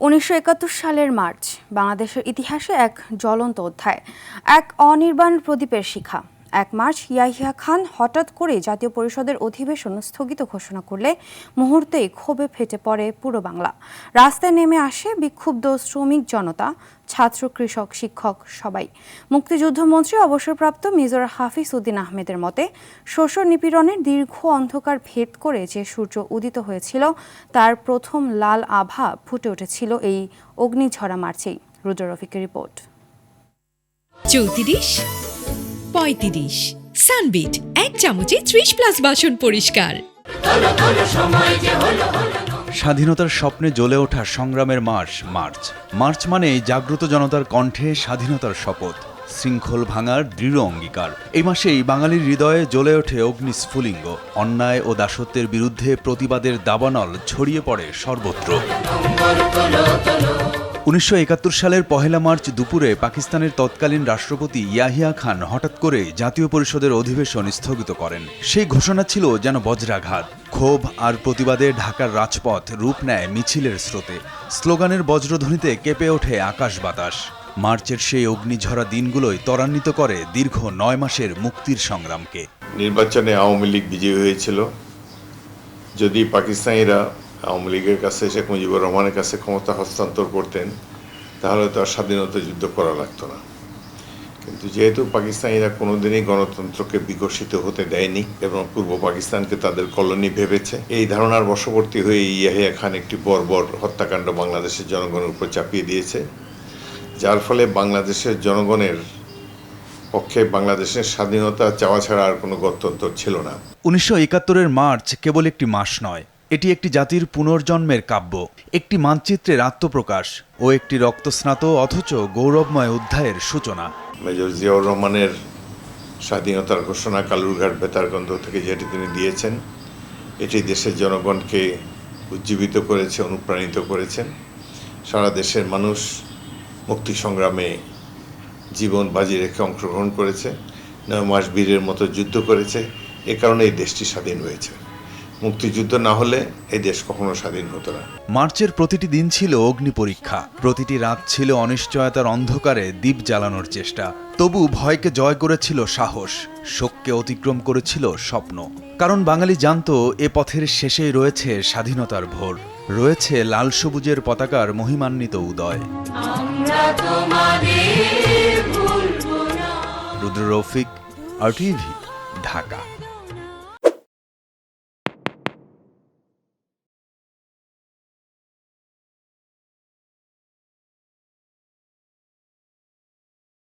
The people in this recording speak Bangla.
১৯৭১ সালের মার্চ বাংলাদেশের ইতিহাসে এক জ্বলন্ত অধ্যায়, এক অনির্বাণ প্রদীপের শিখা। ১ মার্চ ইয়াহিয়া খান হঠাৎ করে জাতীয় পরিষদের অধিবেশন স্থগিত ঘোষণা করলে মুহূর্তেই ক্ষোভে ফেটে পড়ে পুরো বাংলা। রাস্তায় নেমে আসে বিক্ষুব্ধ শ্রমিক জনতা, ছাত্র, কৃষক, শিক্ষক সবাই। মুক্তিযুদ্ধমন্ত্রী অবসরপ্রাপ্ত মেজর হাফিজ উদ্দিন আহমেদের মতে, শোষণ নিপীড়নের দীর্ঘ অন্ধকার ভেদ করে যে সূর্য উদিত হয়েছিল তার প্রথম লাল আভা ফুটে উঠেছিল এই অগ্নিঝরা মার্চেই। রুদ্র রফিকের রিপোর্ট। ৩৪, ৩৫ সানবিট ১ চামচে ৩০+ বাসন পরিষ্কার। স্বাধীনতার স্বপ্নে জ্বলে ওঠা সংগ্রামের মাস মার্চ। মার্চ মানে জাগ্রত জনতার কণ্ঠে স্বাধীনতার শপথ, শৃঙ্খল ভাঙার দৃঢ় অঙ্গীকার। এই মাসেই বাঙালির হৃদয়ে জ্বলে ওঠে অগ্নিস্ফুলিঙ্গ। অন্যায় ও দাসত্বের বিরুদ্ধে প্রতিবাদের দাবানল ছড়িয়ে পড়ে সর্বত্র। ১৯৭১ সালের ১ মার্চ দুপুরে পাকিস্তানের তৎকালীন রাষ্ট্রপতি ইয়াহিয়া খান হঠাৎ করে জাতীয় পরিষদের অধিবেশন স্থগিত করেন। সেই ঘোষণা ছিল যেন বজ্রাঘাত। ক্ষোভ আর প্রতিবাদে ঢাকার রাজপথ রূপ নেয় মিছিলের স্রোতে। স্লোগানের বজ্রধ্বনিতে কেঁপে ওঠে আকাশ বাতাস। মার্চের সেই অগ্নিঝরা দিনগুলোই ত্বরান্বিত করে দীর্ঘ ৯ মাসের মুক্তির সংগ্রামকে। নির্বাচনে আওয়ামী লীগ বিজয়ী হয়েছিল। যদি পাকিস্তানিরা আওয়ামী লীগের কাছে, শেখ মুজিবুর রহমানের কাছে ক্ষমতা হস্তান্তর করতেন, তাহলে তো আর স্বাধীনতা যুদ্ধ করা লাগতো না। কিন্তু যেহেতু পাকিস্তানিরা কোনোদিনই গণতন্ত্রকে বিকশিত হতে দেয়নি এবং পূর্ব পাকিস্তানকে তাদের কলোনি ভেবেছে, এই ধারণার বশবর্তী হয়ে ইয়াহিয়া খান একটি বর্বর হত্যাকাণ্ড বাংলাদেশের জনগণের উপর চাপিয়ে দিয়েছে, যার ফলে বাংলাদেশের জনগণের পক্ষে বাংলাদেশের স্বাধীনতা চাওয়া ছাড়া আর কোনো গত্যন্তর ছিল না। ১৯৭১-এর মার্চ কেবল একটি মাস নয়, এটি একটি জাতির পুনর্জন্মের কাব্য, একটি মানচিত্রের আত্মপ্রকাশ ও একটি রক্তস্নাত অথচ গৌরবময় অধ্যায়ের সূচনা। মেজর জিয়াউর রহমানের স্বাধীনতার ঘোষণা কালুরঘাট বেতারগন্ধ থেকে যেটি তিনি দিয়েছেন, এটি দেশের জনগণকে উজ্জীবিত করেছে, অনুপ্রাণিত করেছেন। সারা দেশের মানুষ মুক্তি সংগ্রামে জীবন বাজি রেখে অংশগ্রহণ করেছে, ৯ মাস বীরের মতো যুদ্ধ করেছে। এ কারণে এই দেশটি স্বাধীন হয়েছে। মুক্তিযুদ্ধ না হলে এই দেশ কখনো স্বাধীন হতো না। মার্চের প্রতিটি দিন ছিল অগ্নি পরীক্ষা, প্রতিটি রাত ছিল অনিশ্চয়তার অন্ধকারে দীপ জ্বালানোর চেষ্টা। তবু ভয়কে জয় করেছিল সাহস, শোককে অতিক্রম করেছিল স্বপ্ন। কারণ বাঙালি জানতো এ পথের শেষেই রয়েছে স্বাধীনতার ভোর, রয়েছে লাল সবুজের পতাকার মহিমান্বিত উদয়। রুদ্র রফিক, RTV, ঢাকা।